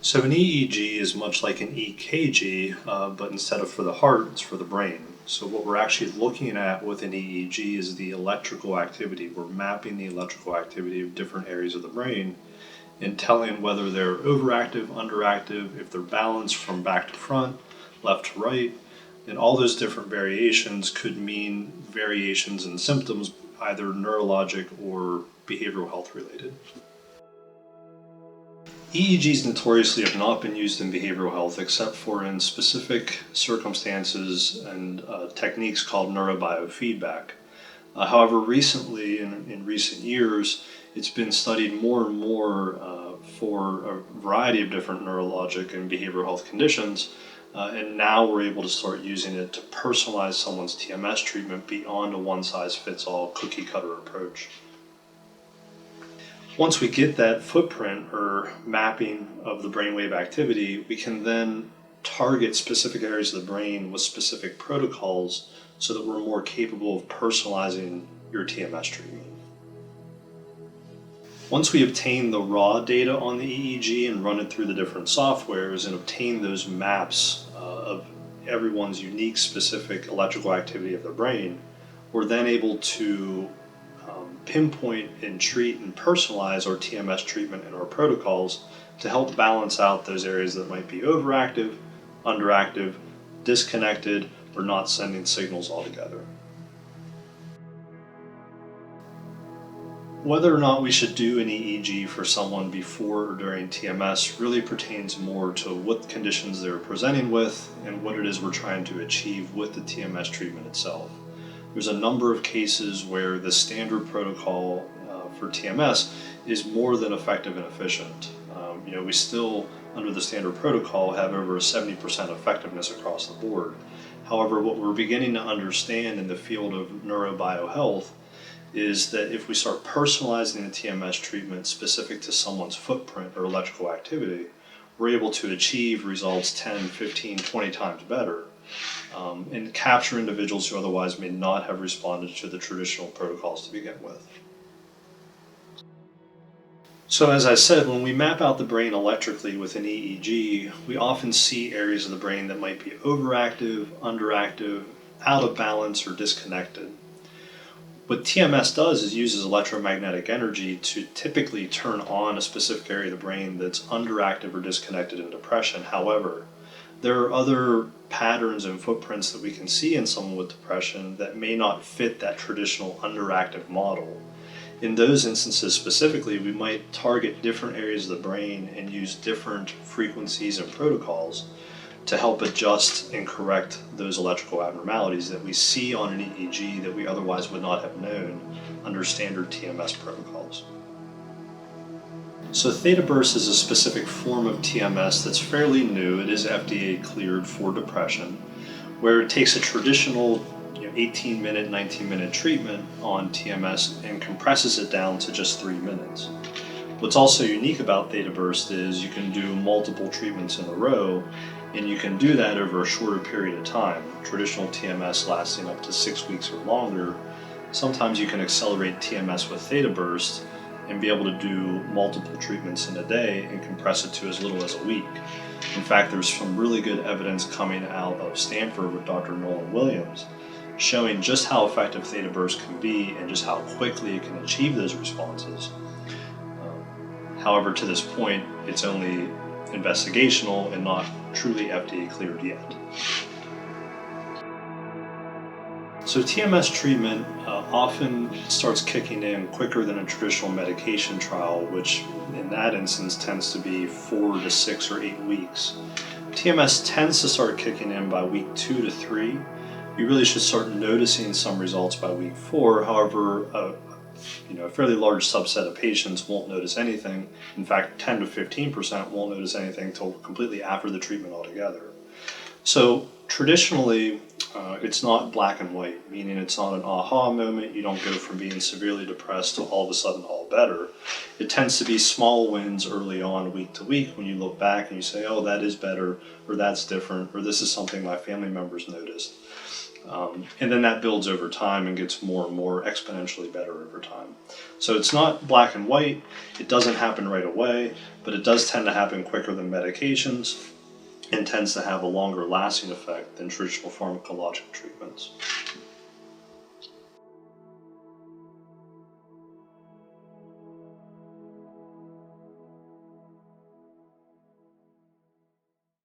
So an EEG is much like an EKG, but instead of for the heart, it's for the brain. So what we're actually looking at with an EEG is the electrical activity. We're mapping the electrical activity of different areas of the brain and telling whether they're overactive, underactive, if they're balanced from back to front, left to right, and all those different variations could mean variations in symptoms, either neurologic or behavioral health related. EEGs notoriously have not been used in behavioral health except for in specific circumstances and techniques called neurobiofeedback. However, recently, in recent years, it's been studied more and more for a variety of different neurologic and behavioral health conditions, and now we're able to start using it to personalize someone's TMS treatment beyond a one-size-fits-all cookie-cutter approach. Once we get that footprint or mapping of the brainwave activity, we can then target specific areas of the brain with specific protocols so that we're more capable of personalizing your TMS treatment. Once we obtain the raw data on the EEG and run it through the different softwares and obtain those maps of everyone's unique specific electrical activity of the brain, we're then able to pinpoint and treat and personalize our TMS treatment and our protocols to help balance out those areas that might be overactive, underactive, disconnected, or not sending signals altogether. Whether or not we should do an EEG for someone before or during TMS really pertains more to what conditions they're presenting with and what it is we're trying to achieve with the TMS treatment itself. There's a number of cases where the standard protocol for TMS is more than effective and efficient. We still, under the standard protocol, have over 70% effectiveness across the board. However, what we're beginning to understand in the field of neurobiohealth is that if we start personalizing the TMS treatment specific to someone's footprint or electrical activity, we're able to achieve results 10, 15, 20 times better. And capture individuals who otherwise may not have responded to the traditional protocols to begin with. So as I said, when we map out the brain electrically with an EEG, we often see areas of the brain that might be overactive, underactive, out of balance, or disconnected. What TMS does is uses electromagnetic energy to typically turn on a specific area of the brain that's underactive or disconnected in depression. However, there are other patterns and footprints that we can see in someone with depression that may not fit that traditional underactive model. In those instances specifically, we might target different areas of the brain and use different frequencies and protocols to help adjust and correct those electrical abnormalities that we see on an EEG that we otherwise would not have known under standard TMS protocols. So ThetaBurst is a specific form of TMS that's fairly new. It is FDA cleared for depression, where it takes a traditional 18-minute, 19-minute treatment on TMS and compresses it down to just 3 minutes. What's also unique about ThetaBurst is you can do multiple treatments in a row, and you can do that over a shorter period of time. Traditional TMS lasting up to 6 weeks or longer. Sometimes you can accelerate TMS with ThetaBurst and be able to do multiple treatments in a day and compress it to as little as a week. In fact, there's some really good evidence coming out of Stanford with Dr. Nolan Williams showing just how effective ThetaBurst can be and just how quickly it can achieve those responses. However, to this point, it's only investigational and not truly FDA cleared yet. So TMS treatment often starts kicking in quicker than a traditional medication trial, which in that instance tends to be 4 to 6 or 8 weeks. TMS tends to start kicking in by week 2 to 3. You really should start noticing some results by week 4. However, a fairly large subset of patients won't notice anything. In fact, 10 to 15% won't notice anything until completely after the treatment altogether. So traditionally, it's not black and white, meaning it's not an aha moment. You don't go from being severely depressed to all of a sudden all better. It tends to be small wins early on, week to week, when you look back and you say, oh, that is better, or that's different, or this is something my family members noticed. And then that builds over time and gets more and more exponentially better over time. So it's not black and white, it doesn't happen right away, but it does tend to happen quicker than medications and tends to have a longer lasting effect than traditional pharmacologic treatments.